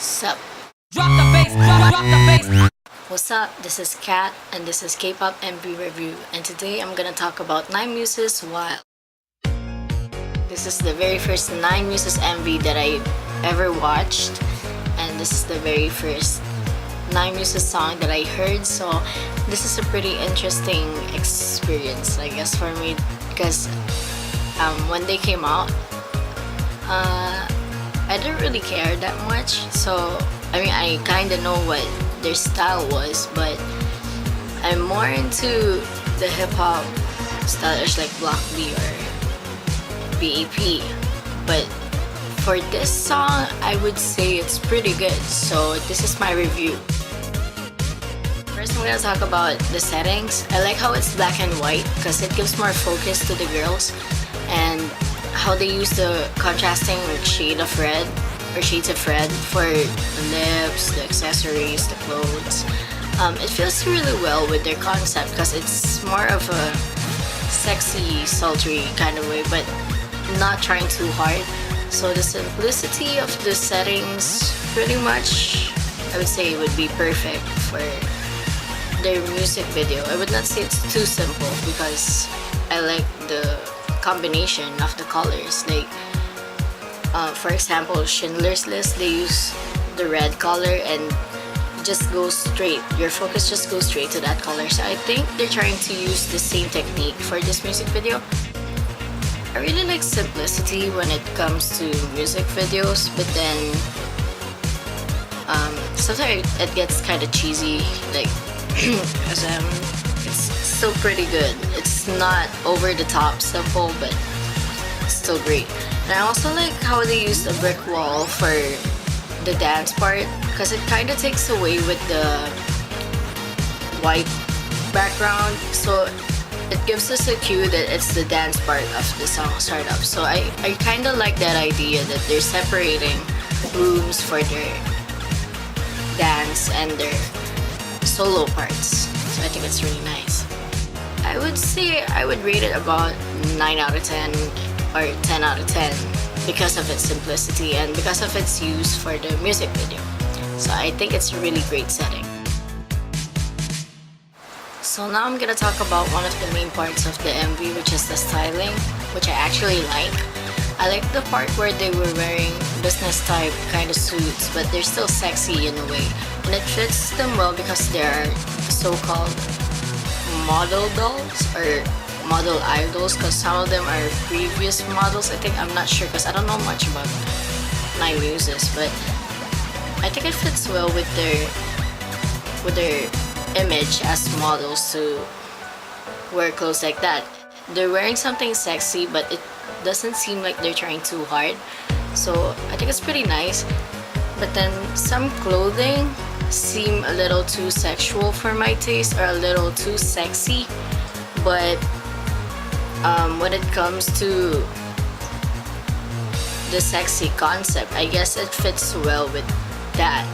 Sup? Drop the bass, drop the bass. What's up? This is Kat and this is K-pop MV review, and today I'm gonna talk about Nine Muses While. This is the very first Nine Muses MV that I ever watched, and this is the very first Nine Muses song that I heard, so this is a pretty interesting experience, I guess, for me, because when they came out, I didn't really care that much. So I mean, I kind of know what their style was, but I'm more into the hip hop stylish like Block B or BAP. But for this song, I would say it's pretty good. So this is my review. First, I'm gonna talk about the settings. I like how it's black and white because it gives more focus to the girls, and how they use the contrasting shade of red or shades of red for the lips, the accessories, the clothes. It feels really well with their concept because it's more of a sexy, sultry kind of way, but not trying too hard. So the simplicity of the settings, pretty much, I would say it would be perfect for their music video. I would not say it's too simple because I like the combination of the colors. Like, for example, Schindler's List, they use the red color and just goes straight. Your focus just goes straight to that color. So I think they're trying to use the same technique for this music video. I really like simplicity when it comes to music videos, but then sometimes it gets kind of cheesy, like as it's still pretty good. It's not over the top simple, but it's still great. And I also like how they used a brick wall for the dance part because it kind of takes away with the white background, so it gives us a cue that it's the dance part of the song startup. So I kind of like that idea that they're separating rooms for their dance and their solo parts. So I think it's really nice. I would say I would rate it about 9 out of 10 or 10 out of 10 because of its simplicity and because of its use for the music video. So I think it's a really great setting. So now I'm gonna talk about one of the main parts of the MV, which is the styling, which I actually like. I like the part where they were wearing business type kind of suits, but they're still sexy in a way. And it fits them well because they're so-called model dolls or model idols, because some of them are previous models. I think, I'm not sure because I don't know much about Nine Muses, but I think it fits well with their image as models to wear clothes like that. They're wearing something sexy, but it doesn't seem like they're trying too hard. So I think it's pretty nice. But then some clothing seem a little too sexual for my taste, or a little too sexy. But when it comes to the sexy concept, I guess it fits well with that.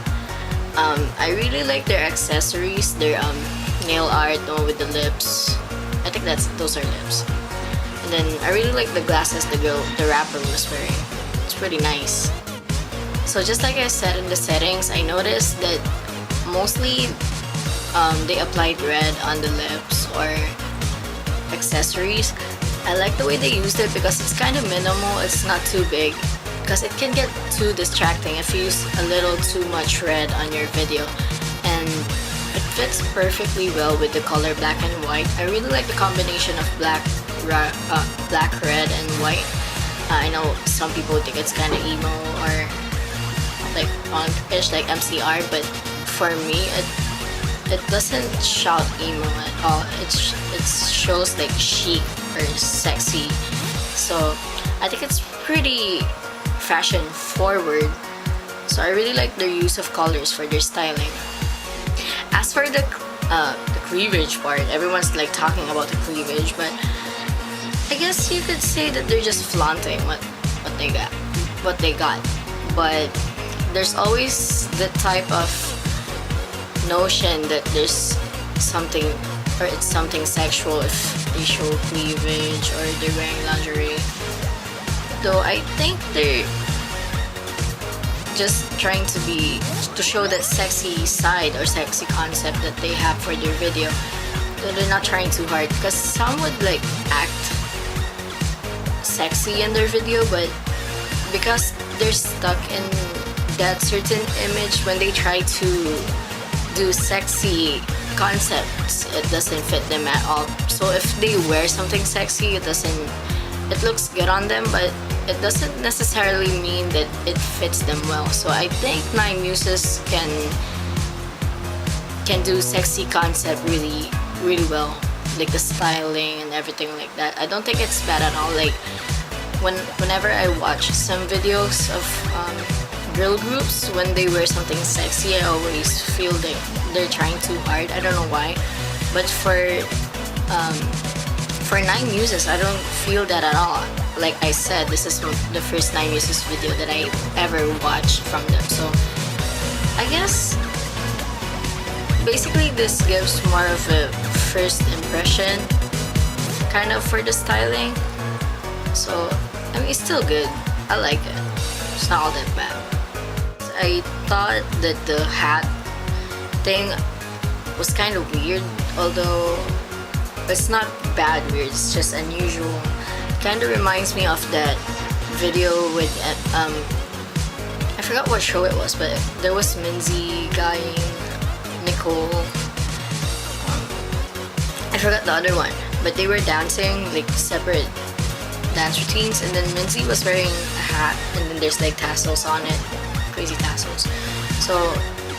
I really like their accessories, their nail art, the one with the lips. I think those are lips. And then I really like the glasses the rapper was wearing. It's pretty nice. So just like I said in the settings, I noticed that mostly they applied red on the lips or accessories. I like the way they used it because it's kind of minimal, it's not too big, because it can get too distracting if you use a little too much red on your video, and it fits perfectly well with the color black and white. I really like the combination of black, red, and white. I know some people think it's kind of emo or like punk-ish, like MCR, but for me, it doesn't shout emo at all. It shows like chic or sexy. So I think it's pretty fashion forward. So I really like their use of colors for their styling. As for the cleavage part, everyone's like talking about the cleavage, but I guess you could say that they're just flaunting what they got. But there's always the type of notion that there's something, or it's something sexual if they show cleavage or they're wearing lingerie. Though I think they're just trying to show that sexy side or sexy concept that they have for their video. So they're not trying too hard, because some would like act sexy in their video, but because they're stuck in that certain image, when they try to do sexy concepts, it doesn't fit them at all. So if they wear something sexy, it looks good on them, but it doesn't necessarily mean that it fits them well. So I think Nine Muses can do sexy concept really well, like the styling and everything like that. I don't think it's bad at all. Like whenever I watch some videos of girl groups, when they wear something sexy, I always feel like they're trying too hard. I don't know why, but for Nine Muses, I don't feel that at all. Like I said, this is the first Nine Muses video that I ever watched from them. So I guess basically this gives more of a first impression kind of for the styling. So I mean, it's still good. I like it. It's not all that bad. I thought that the hat thing was kind of weird, although it's not bad weird, it's just unusual. Kind of reminds me of that video with I forgot what show it was, but there was Minzy guying Nicole. I forgot the other one, but they were dancing like separate dance routines, and then Minzy was wearing a hat, and then there's like tassels on it, crazy tassels. So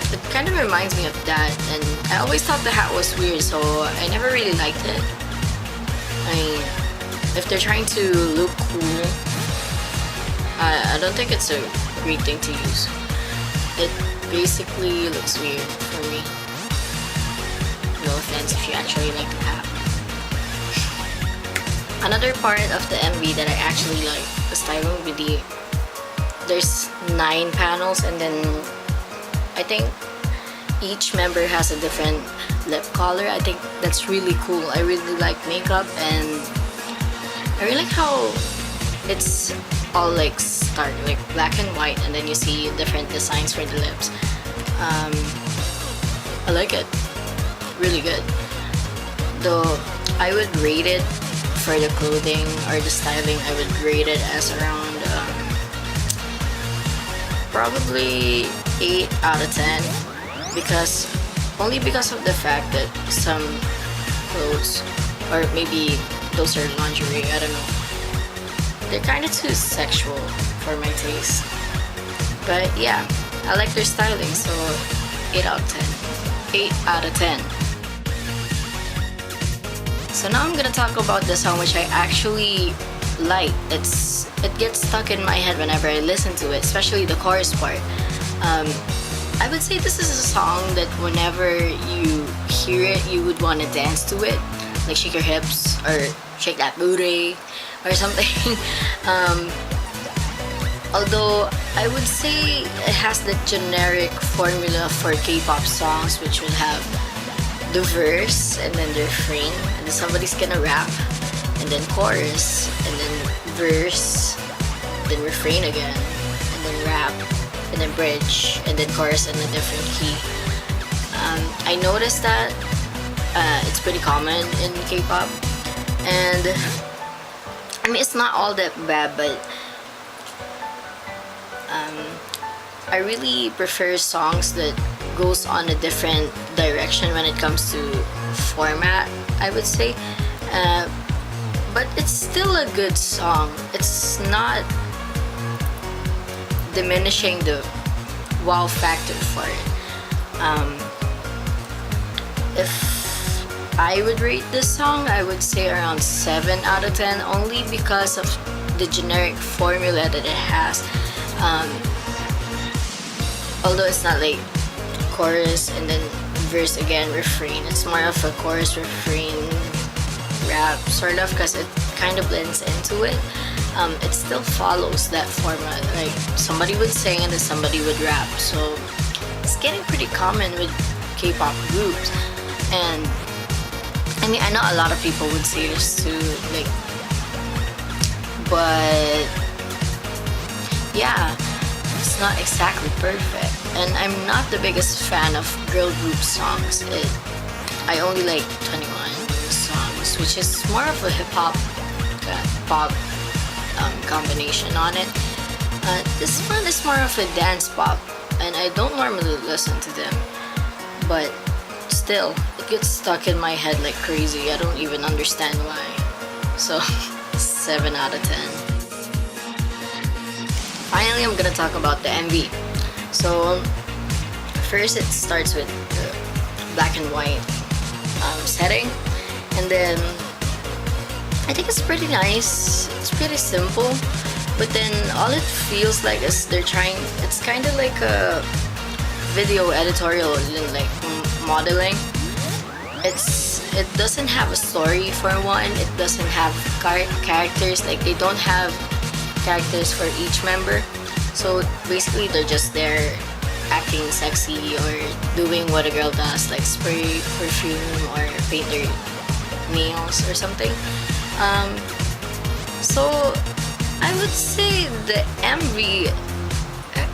it kind of reminds me of that, and I always thought the hat was weird, so I never really liked it. I mean, if they're trying to look cool, I don't think it's a great thing to use. It basically looks weird for me. No offense if you actually like the hat. Another part of the MV that I actually like, the styling video, there's 9 panels, and then I think each member has a different lip color. I think that's really cool. I really like makeup, and I really like how it's all like stark, like black and white, and then you see different designs for the lips. I like it. Really good. Though I would rate it for the clothing or the styling, I would rate it as around probably 8 out of 10, because of the fact that some clothes, or maybe those are lingerie, I don't know, they're kind of too sexual for my taste. But yeah, I like their styling, so 8 out of 10. 8 out of 10. So now I'm gonna talk about the song which I actually like. It gets stuck in my head whenever I listen to it, especially the chorus part. I would say this is a song that whenever you hear it, you would want to dance to it, like shake your hips or shake that booty or something. Although I would say it has the generic formula for K-pop songs, which will have the verse and then the refrain, and then somebody's gonna rap, and then chorus, and then verse, then refrain again, and then rap, and then bridge, and then chorus in a different key. I noticed that it's pretty common in K-pop, and I mean, it's not all that bad, but I really prefer songs that goes on a different direction when it comes to format, I would say. But it's still a good song. It's not diminishing the wow factor for it. If I would rate this song, I would say around 7 out of 10, only because of the generic formula that it has. Although it's not like chorus and then verse again, refrain. It's more of a chorus, refrain, rap, sort of, because it kind of blends into it. It still follows that format. Like somebody would sing and then somebody would rap. So it's getting pretty common with K-pop groups. And I mean, I know a lot of people would say this too, like, but yeah, it's not exactly perfect. And I'm not the biggest fan of girl group songs. I only like 21 songs, which is more of a hip hop pop combination on it. This one is more of a dance pop, and I don't normally listen to them, but still, it gets stuck in my head like crazy. I don't even understand why. So, 7 out of 10. Finally, I'm gonna talk about the MV. So, first it starts with the black and white setting, and then I think it's pretty nice. It's pretty simple, but then all it feels like is it's kind of like a video editorial, like modeling. It doesn't have a story for one. It doesn't have characters. Like, they don't have characters for each member. So basically, they're just there acting sexy or doing what a girl does, like spray perfume or paint their nails or something. So I would say the MV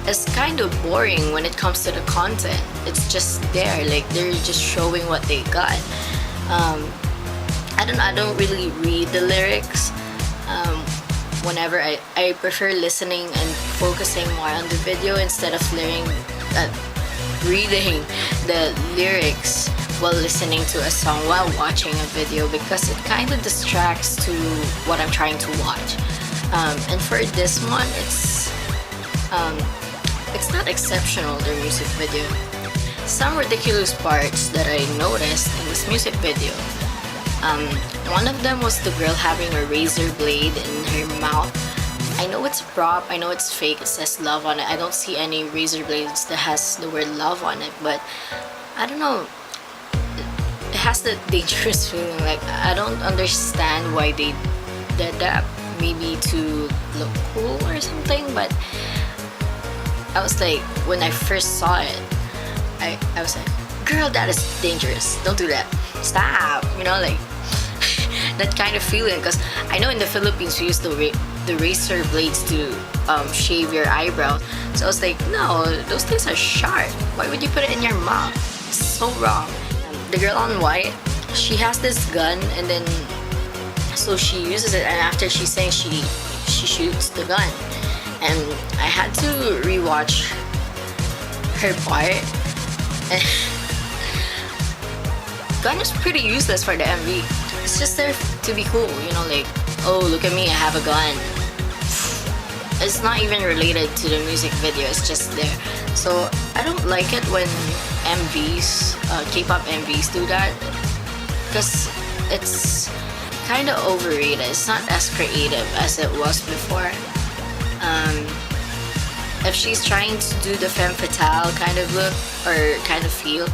is kind of boring when it comes to the content. It's just there, like they're just showing what they got. I don't really read the lyrics. Whenever I prefer listening and focusing more on the video instead of reading the lyrics while listening to a song while watching a video, because it kind of distracts to what I'm trying to watch. And for this one, it's not exceptional, their music video. Some ridiculous parts that I noticed in this music video. One of them was the girl having a razor blade in her mouth. I know it's a prop, I know it's fake, it says love on it. I don't see any razor blades that has the word love on it, but I don't know. It has that dangerous feeling. Like, I don't understand why they did that. Maybe to look cool or something, but I was like, when I first saw it, I was like, girl, that is dangerous. Don't do that. Stop. You know, like that kind of feeling. Because I know in the Philippines we use the razor blades to shave your eyebrows. So I was like, no, those things are sharp. Why would you put it in your mouth? It's so wrong. The girl on white, she has this gun, and then so she uses it, and after she sings, she shoots the gun. And I had to rewatch her part. And gun is pretty useless for the MV. It's just there to be cool, you know, like, oh, look at me, I have a gun. It's not even related to the music video, it's just there. So I don't like it when MVs, K-pop MVs do that, because it's kind of overrated. It's not as creative as it was before. If she's trying to do the femme fatale kind of look or kind of feel,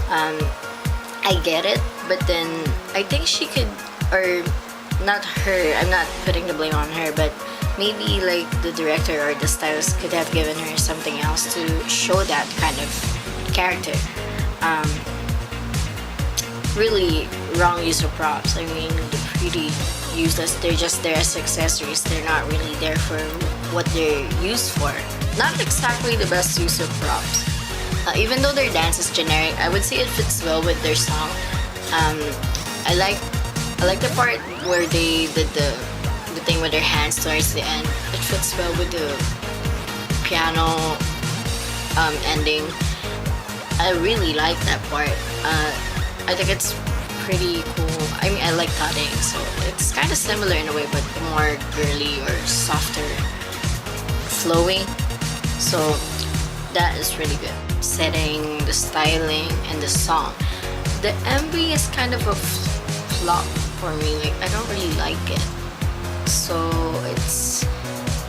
I get it, but then I think she could, or not her, I'm not putting the blame on her, but maybe like the director or the stylist could have given her something else to show that kind of character. Really wrong use of props. I mean, they're pretty useless. They're just there as accessories. They're not really there for what they're used for. Not exactly the best use of props. Even though their dance is generic, I would say it fits well with their song. I like the part where they did the thing with their hands towards the end. It fits well with the piano ending. I really like that part. I think it's pretty cool. I mean, I like cutting, so it's kind of similar in a way, but more girly or softer, flowy. So that is really good. Setting, the styling, and the song. The MV is kind of a flop for me. Like, I don't really like it. So it's,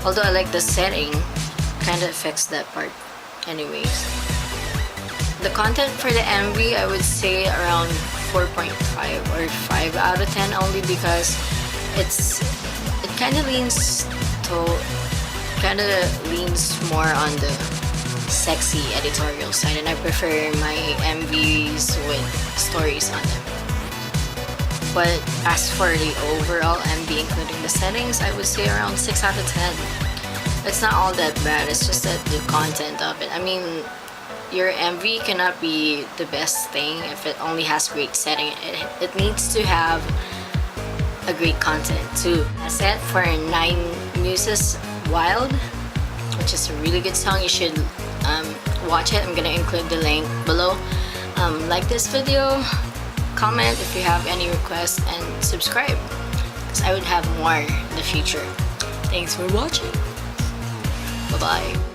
although I like the setting, kind of affects that part anyways. The content for the MV, I would say around 4.5 or 5 out of 10, only because it kind of leans more on the sexy editorial side, and I prefer my MVs with stories on them. But as for the overall MV, including the settings, I would say around 6 out of 10. it's not all that bad. It's just that the content of it. I mean, your MV cannot be the best thing if it only has great setting. It needs to have a great content too. That's it for Nine Muses Wild, which is a really good song. You should watch it. I'm gonna include the link below. Like this video, comment if you have any requests, and subscribe because I would have more in the future. Thanks for watching. Bye bye.